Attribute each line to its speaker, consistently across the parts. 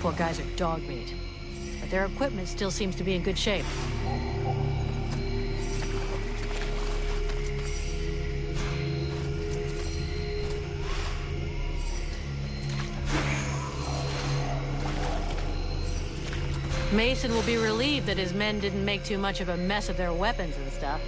Speaker 1: Poor guys are dog meat, but their equipment still seems to be in good shape. Mason will be relieved that his men didn't make too much of a mess of their weapons and stuff.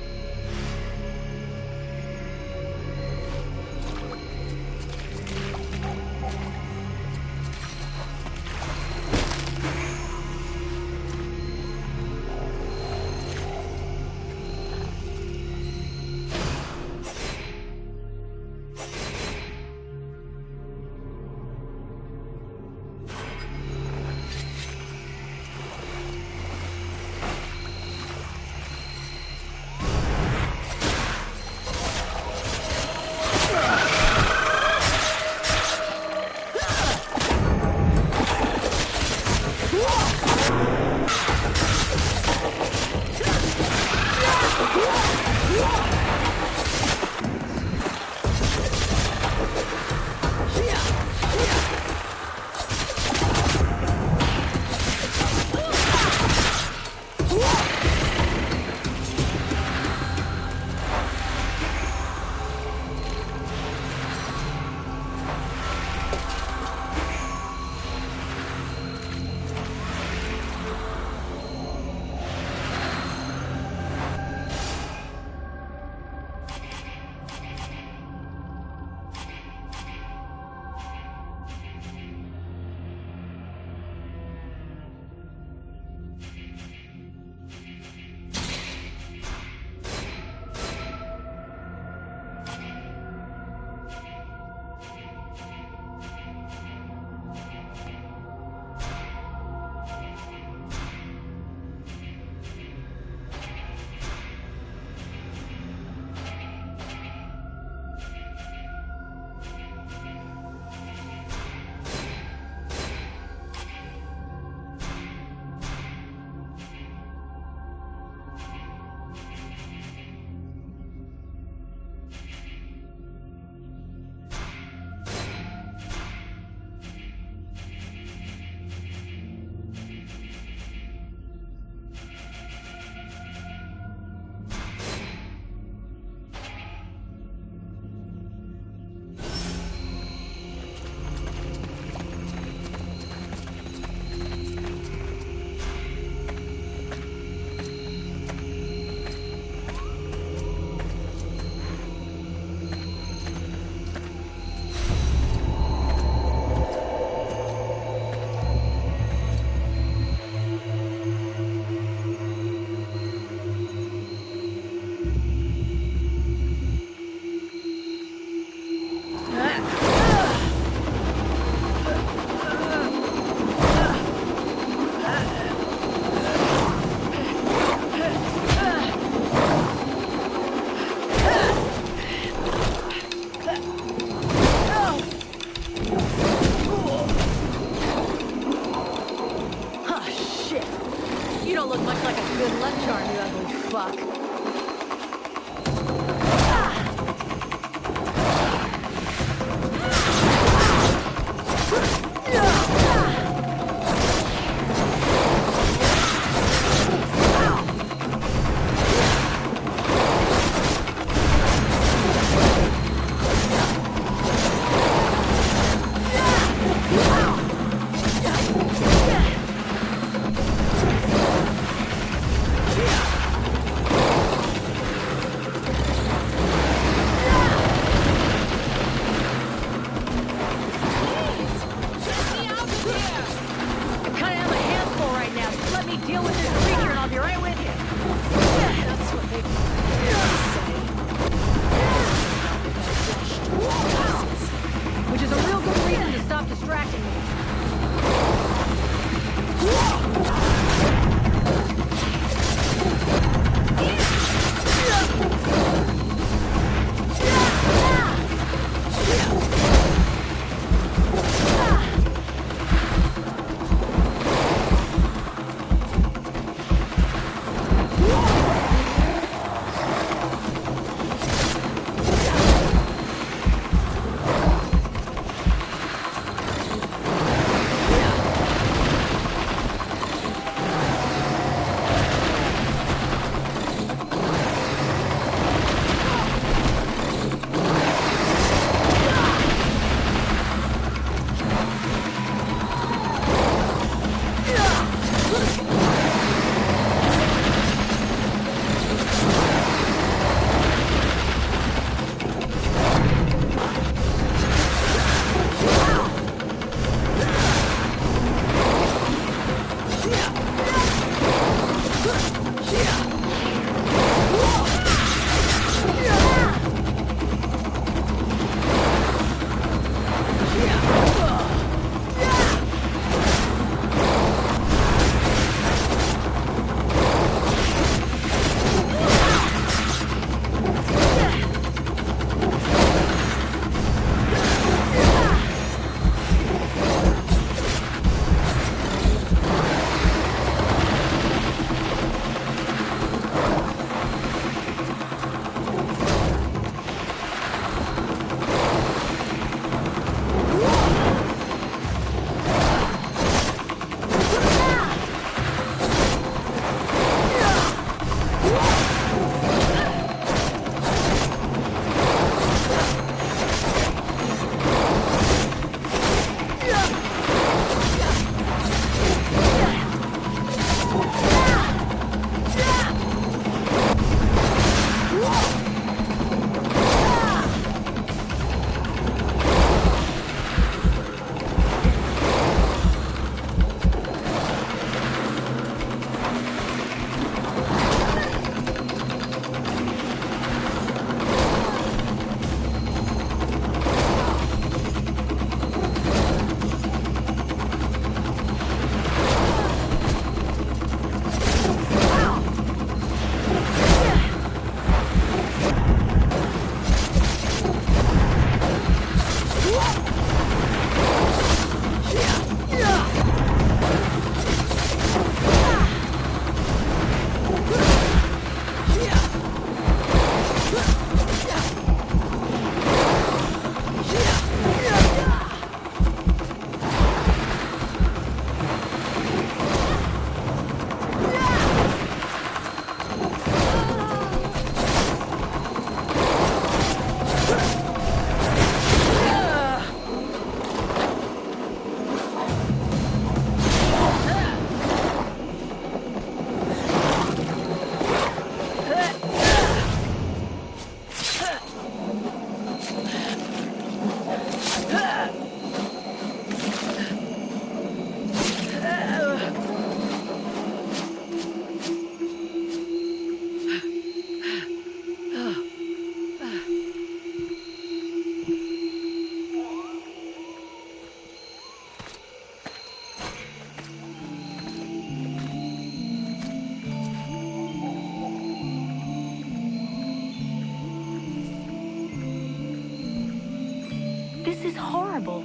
Speaker 2: This is horrible.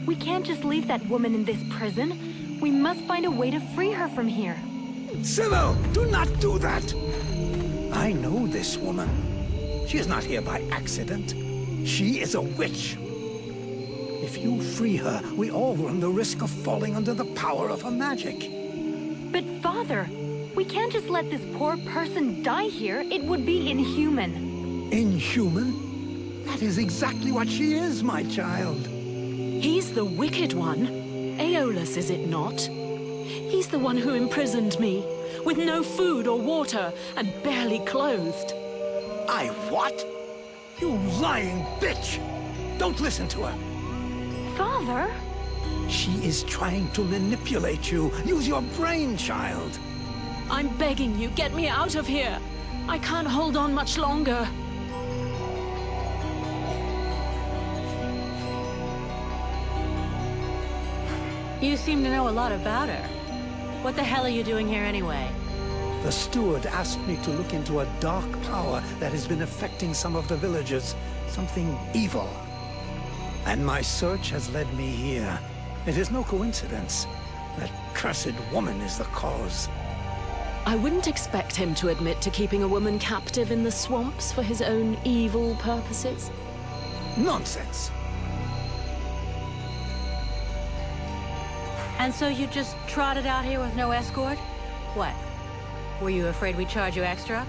Speaker 2: We can't just leave that woman in this prison. We must find a way to free her from here.
Speaker 3: Sybil, do not do that! I know this woman. She is not here by accident. She is a witch. If you free her, we all run the risk of falling under the power of her magic.
Speaker 2: But Father, we can't just let this poor person die here. It would be inhuman.
Speaker 3: Inhuman? That is exactly what she is, my child.
Speaker 4: He's the wicked one. Aeolus, is it not? He's the one who imprisoned me, with no food or water, and barely clothed.
Speaker 3: I what? You lying bitch! Don't listen to her.
Speaker 2: Father?
Speaker 3: She is trying to manipulate you. Use your brain, child.
Speaker 4: I'm begging you, get me out of here. I can't hold on much longer.
Speaker 1: You seem to know a lot about her. What the hell are you doing here anyway?
Speaker 3: The steward asked me to look into a dark power that has been affecting some of the villagers. Something evil. And my search has led me here. It is no coincidence. That cursed woman is the cause.
Speaker 4: I wouldn't expect him to admit to keeping a woman captive in the swamps for his own evil purposes.
Speaker 3: Nonsense.
Speaker 1: And so you just trotted out here with no escort? What? Were you afraid we'd charge you extra?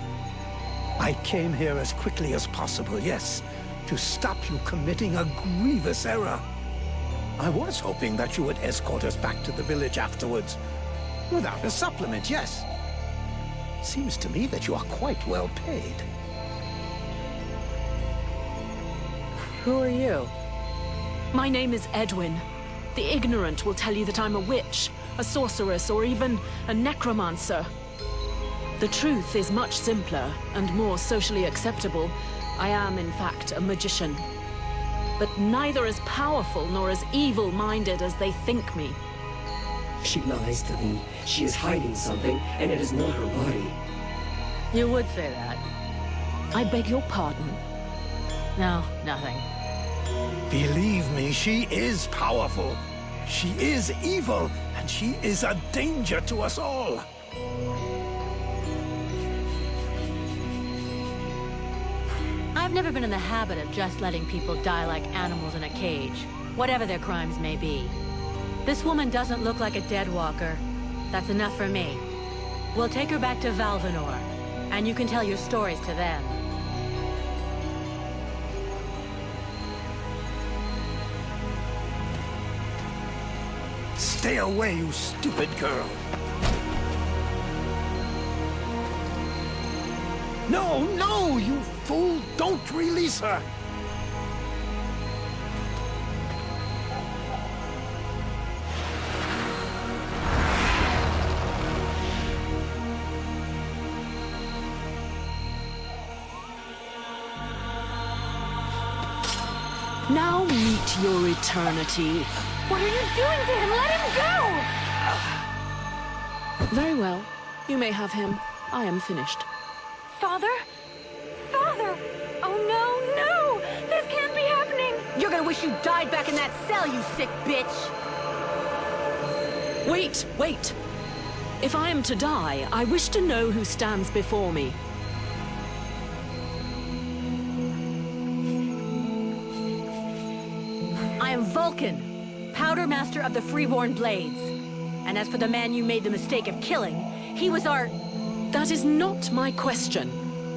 Speaker 3: I came here as quickly as possible, yes, to stop you committing a grievous error. I was hoping that you would escort us back to the village afterwards. Without a supplement, yes. Seems to me that you are quite well paid.
Speaker 1: Who are you?
Speaker 4: My name is Edwin. The ignorant will tell you that I'm a witch, a sorceress, or even a necromancer. The truth is much simpler and more socially acceptable. I am, in fact, a magician. But neither as powerful nor as evil-minded as they think me.
Speaker 5: She lies to thee. She is hiding something, and it is not her body.
Speaker 1: You would say that.
Speaker 4: I beg your pardon.
Speaker 1: No, nothing.
Speaker 3: Believe me, she is powerful. She is evil, and she is a danger to us all.
Speaker 1: I've never been in the habit of just letting people die like animals in a cage, whatever their crimes may be. This woman doesn't look like a dead walker. That's enough for me. We'll take her back to Valvanor, and you can tell your stories to them.
Speaker 3: Stay away, you stupid girl. No, no, you fool! Don't release her!
Speaker 4: Now meet your eternity.
Speaker 2: What are you doing to him? Let him go!
Speaker 4: Very well. You may have him. I am finished.
Speaker 2: Father? Father! Oh no, no! This can't be happening!
Speaker 1: You're gonna wish you died back in that cell, you sick bitch!
Speaker 4: Wait, wait! If I am to die, I wish to know who stands before me.
Speaker 1: I am Vulcan, Powder Master of the Freeborn Blades. And as for the man you made the mistake of killing, he was our...
Speaker 4: That is not my question.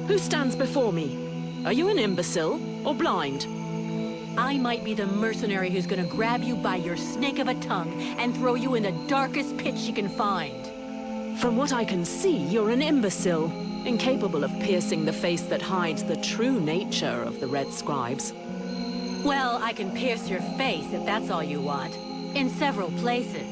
Speaker 4: Who stands before me? Are you an imbecile or blind?
Speaker 1: I might be the mercenary who's gonna grab you by your snake of a tongue and throw you in the darkest pit she can find.
Speaker 4: From what I can see, you're an imbecile, incapable of piercing the face that hides the true nature of the Red Scribes.
Speaker 1: Well, I can pierce your face if that's all you want. In several places.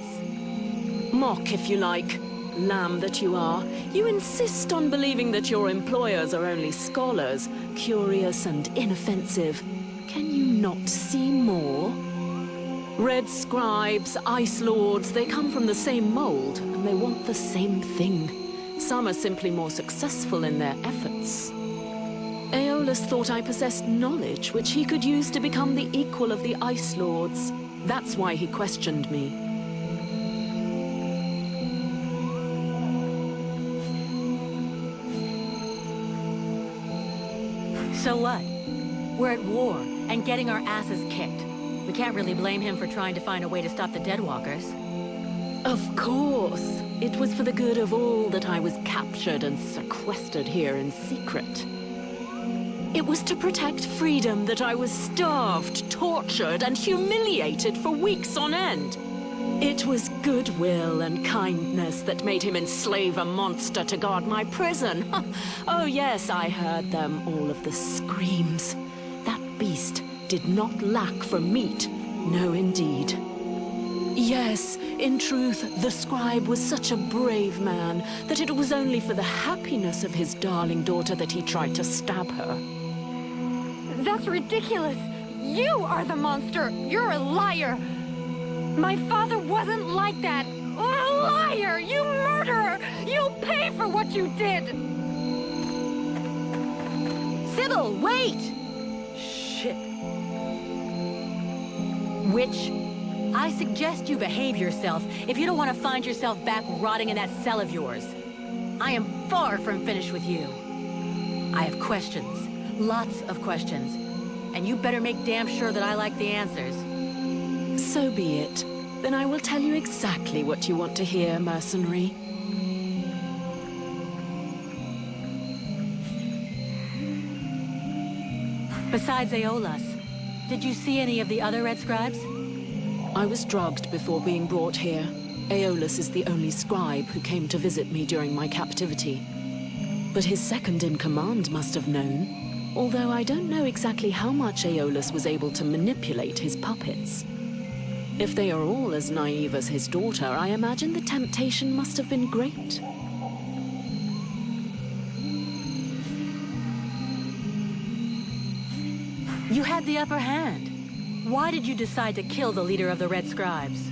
Speaker 4: Mock, if you like. Lamb that you are. You insist on believing that your employers are only scholars, curious and inoffensive. Can you not see more? Red Scribes, Ice Lords, they come from the same mold, and they want the same thing. Some are simply more successful in their efforts. Aeolus thought I possessed knowledge which he could use to become the equal of the Ice Lords. That's why he questioned me.
Speaker 1: So what? We're at war and getting our asses kicked. We can't really blame him for trying to find a way to stop the Deadwalkers.
Speaker 4: Of course. It was for the good of all that I was captured and sequestered here in secret. It was to protect freedom that I was starved, tortured, and humiliated for weeks on end. It was goodwill and kindness that made him enslave a monster to guard my prison. Oh yes, I heard them, all of the screams. That beast did not lack for meat. No, indeed. Yes, in truth, the scribe was such a brave man that it was only for the happiness of his darling daughter that he tried to stab her.
Speaker 2: That's ridiculous! You are the monster! You're a liar! My father wasn't like that! A liar! You murderer! You'll pay for what you did!
Speaker 1: Sybil, wait! Shit. Witch, I suggest you behave yourself if you don't want to find yourself back rotting in that cell of yours. I am far from finished with you. I have questions. Lots of questions. And you better make damn sure that I like the answers.
Speaker 4: So be it. Then I will tell you exactly what you want to hear, mercenary.
Speaker 1: Besides Aeolus, did you see any of the other Red Scribes?
Speaker 4: I was drugged before being brought here. Aeolus is the only scribe who came to visit me during my captivity. But his second-in-command must have known, although I don't know exactly how much Aeolus was able to manipulate his puppets. If they are all as naive as his daughter, I imagine the temptation must have been great.
Speaker 1: You had the upper hand. Why did you decide to kill the leader of the Red Scribes?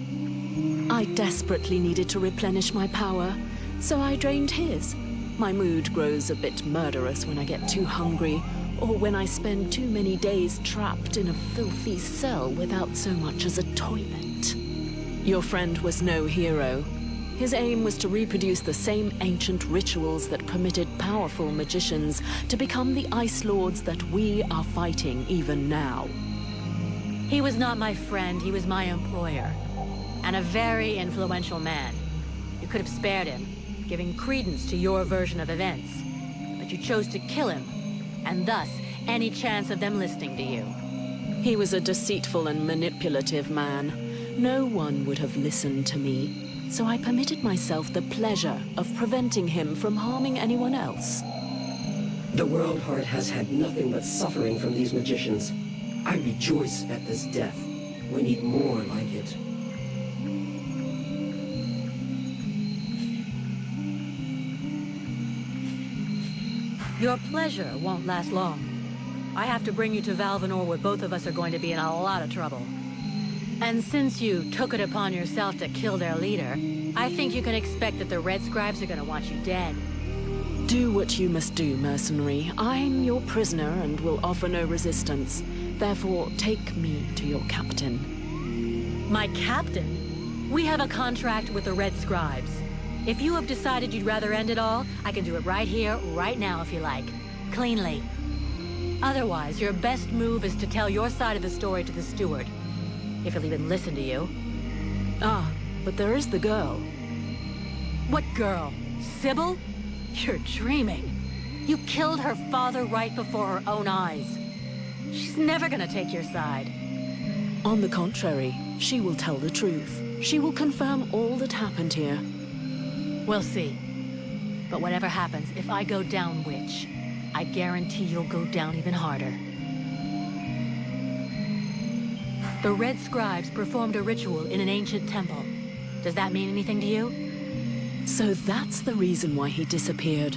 Speaker 4: I desperately needed to replenish my power, so I drained his. My mood grows a bit murderous when I get too hungry, or when I spend too many days trapped in a filthy cell without so much as a toilet. Your friend was no hero. His aim was to reproduce the same ancient rituals that permitted powerful magicians to become the Ice Lords that we are fighting even now.
Speaker 1: He was not my friend, he was my employer. And a very influential man. You could have spared him, giving credence to your version of events. But you chose to kill him, and thus any chance of them listening to you.
Speaker 4: He was a deceitful and manipulative man. No one would have listened to me, so I permitted myself the pleasure of preventing him from harming anyone else.
Speaker 5: The World Heart has had nothing but suffering from these magicians. I rejoice at this death. We need more like it.
Speaker 1: Your pleasure won't last long. I have to bring you to Valvanor where both of us are going to be in a lot of trouble. And since you took it upon yourself to kill their leader, I think you can expect that the Red Scribes are going to want you dead.
Speaker 4: Do what you must do, mercenary. I'm your prisoner and will offer no resistance. Therefore, take me to your captain.
Speaker 1: My captain? We have a contract with the Red Scribes. If you have decided you'd rather end it all, I can do it right here, right now if you like. Cleanly. Otherwise, your best move is to tell your side of the story to the steward. If he'll even listen to you.
Speaker 4: Ah, but there is the girl.
Speaker 1: What girl? Sybil? You're dreaming. You killed her father right before her own eyes. She's never gonna take your side.
Speaker 4: On the contrary, she will tell the truth. She will confirm all that happened here.
Speaker 1: We'll see. But whatever happens, if I go down, Witch, I guarantee you'll go down even harder. The Red Scribes performed a ritual in an ancient temple. Does that mean anything to you?
Speaker 4: So that's the reason why he disappeared.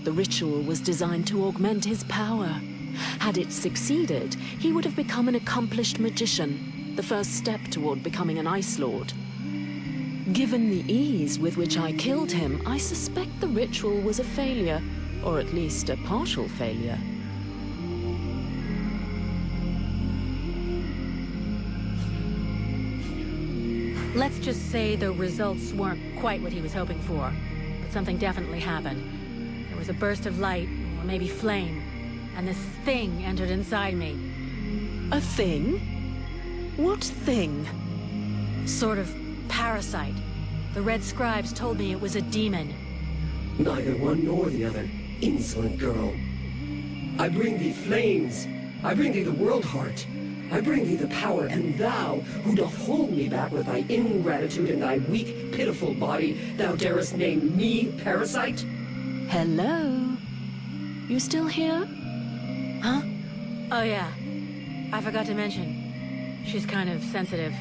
Speaker 4: The ritual was designed to augment his power. Had it succeeded, he would have become an accomplished magician, the first step toward becoming an Ice Lord. Given the ease with which I killed him, I suspect the ritual was a failure, or at least a partial failure.
Speaker 1: Let's just say the results weren't quite what he was hoping for. But something definitely happened. There was a burst of light, or maybe flame, and this thing entered inside me.
Speaker 4: A thing? What thing?
Speaker 1: Sort of parasite. The Red Scribes told me it was a demon.
Speaker 5: Neither one nor the other, insolent girl. I bring thee flames. I bring thee the world heart. I bring thee the power, and thou, who doth hold me back with thy ingratitude and thy weak, pitiful body, thou darest name me parasite?
Speaker 4: Hello? You still here?
Speaker 1: Huh? Oh yeah. I forgot to mention. She's kind of sensitive.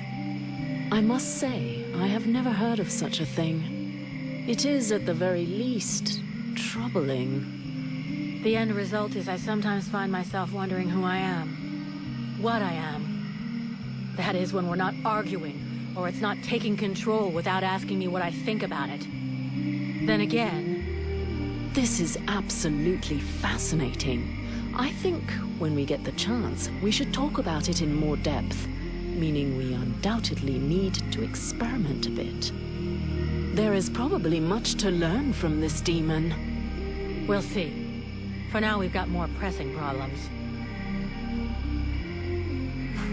Speaker 4: I must say, I have never heard of such a thing. It is, at the very least, troubling.
Speaker 1: The end result is I sometimes find myself wondering who I am. What I am. That is, when we're not arguing, or it's not taking control without asking me what I think about it. Then again...
Speaker 4: This is absolutely fascinating. I think, when we get the chance, we should talk about it in more depth. Meaning we undoubtedly need to experiment a bit. There is probably much to learn from this demon.
Speaker 1: We'll see. For now, we've got more pressing problems.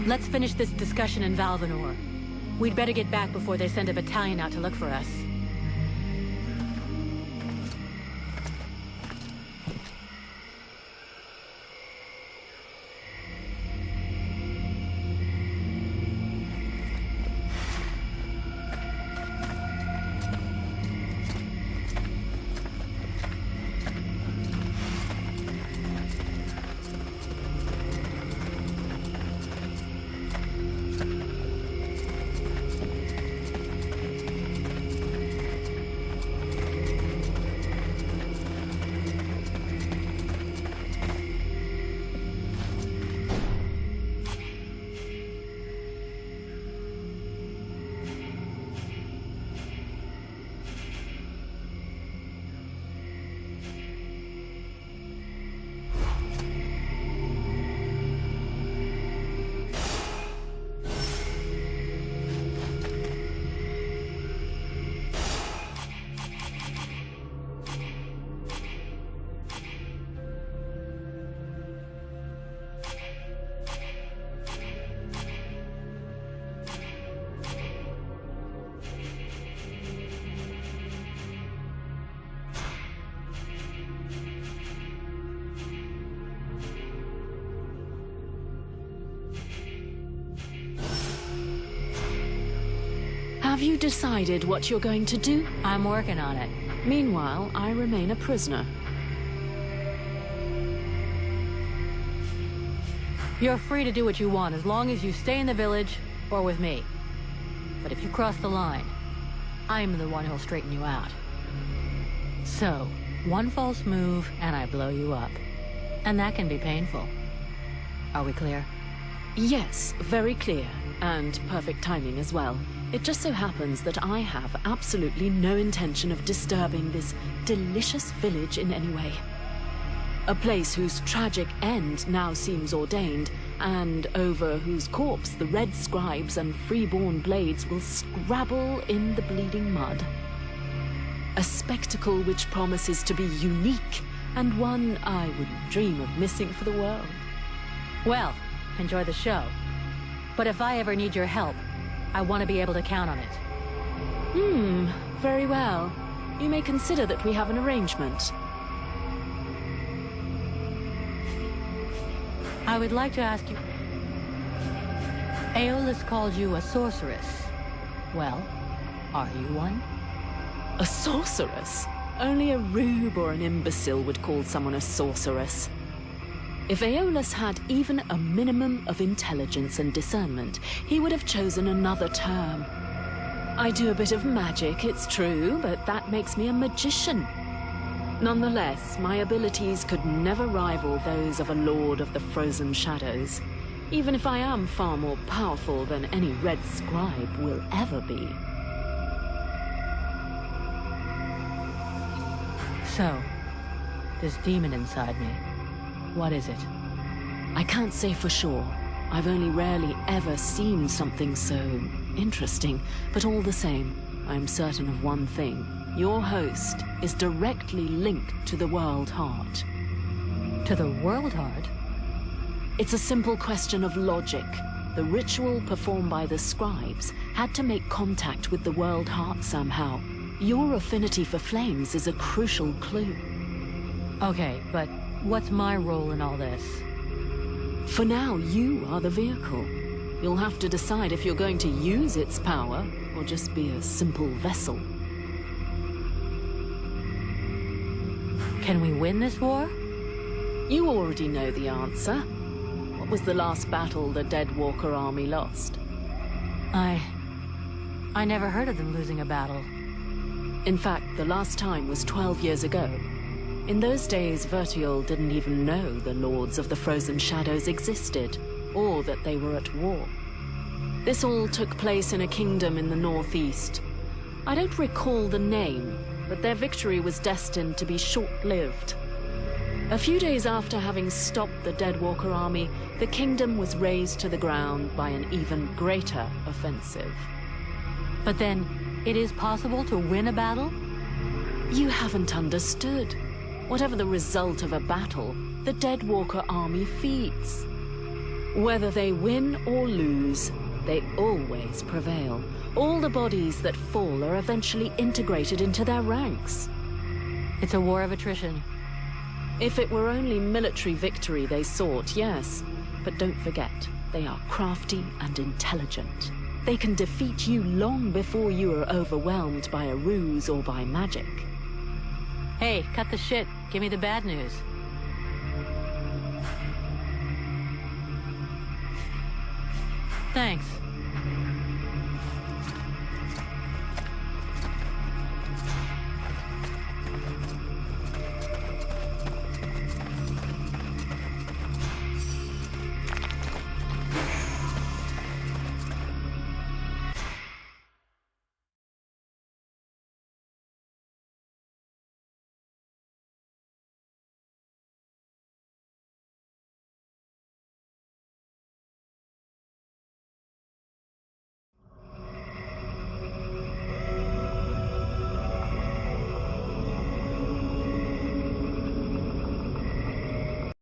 Speaker 1: Let's finish this discussion in Valvanor. We'd better get back before they send a battalion out to look for us.
Speaker 4: Have you decided what you're going to do?
Speaker 1: I'm working on it.
Speaker 4: Meanwhile, I remain a prisoner.
Speaker 1: You're free to do what you want as long as you stay in the village or with me. But if you cross the line, I'm the one who'll straighten you out. So, one false move and I blow you up. And that can be painful. Are we clear?
Speaker 4: Yes, very clear. And perfect timing as well. It just so happens that I have absolutely no intention of disturbing this delicious village in any way. A place whose tragic end now seems ordained, and over whose corpse the Red Scribes and freeborn blades will scrabble in the bleeding mud. A spectacle which promises to be unique, and one I wouldn't dream of missing for the world.
Speaker 1: Well, enjoy the show. But if I ever need your help, I want to be able to count on it.
Speaker 4: Very well. You may consider that we have an arrangement.
Speaker 1: I would like to ask you... Aeolus called you a sorceress. Well, are you one?
Speaker 4: A sorceress? Only a rube or an imbecile would call someone a sorceress. If Aeolus had even a minimum of intelligence and discernment, he would have chosen another term. I do a bit of magic, it's true, but that makes me a magician. Nonetheless, my abilities could never rival those of a Lord of the Frozen Shadows, even if I am far more powerful than any Red Scribe will ever be.
Speaker 1: So, this demon inside me, what is it?
Speaker 4: I can't say for sure. I've only rarely ever seen something so Interesting, but all the same, I'm certain of one thing. Your host is directly linked to the World Heart.
Speaker 1: To the World Heart?
Speaker 4: It's a simple question of logic. The ritual performed by the scribes had to make contact with the World Heart somehow. Your affinity for flames is a crucial clue.
Speaker 1: Okay, but what's my role in all this?
Speaker 4: For now, you are the vehicle. You'll have to decide if you're going to use its power, or just be a simple vessel.
Speaker 1: Can we win this war?
Speaker 4: You already know the answer. What was the last battle the Deadwalker army lost?
Speaker 1: I never heard of them losing a battle.
Speaker 4: In fact, the last time was 12 years ago. In those days, Vertiol didn't even know the Lords of the Frozen Shadows existed, or that they were at war. This all took place in a kingdom in the northeast. I don't recall the name, but their victory was destined to be short-lived. A few days after having stopped the Deadwalker army, the kingdom was razed to the ground by an even greater offensive.
Speaker 1: But then, it is possible to win a battle?
Speaker 4: You haven't understood. Whatever the result of a battle, the Deadwalker army feeds. Whether they win or lose, they always prevail. All the bodies that fall are eventually integrated into their ranks.
Speaker 1: It's a war of attrition.
Speaker 4: If it were only military victory they sought, yes. But don't forget, they are crafty and intelligent. They can defeat you long before you are overwhelmed by a ruse or by magic.
Speaker 1: Hey, cut the shit. Give me the bad news. Thanks.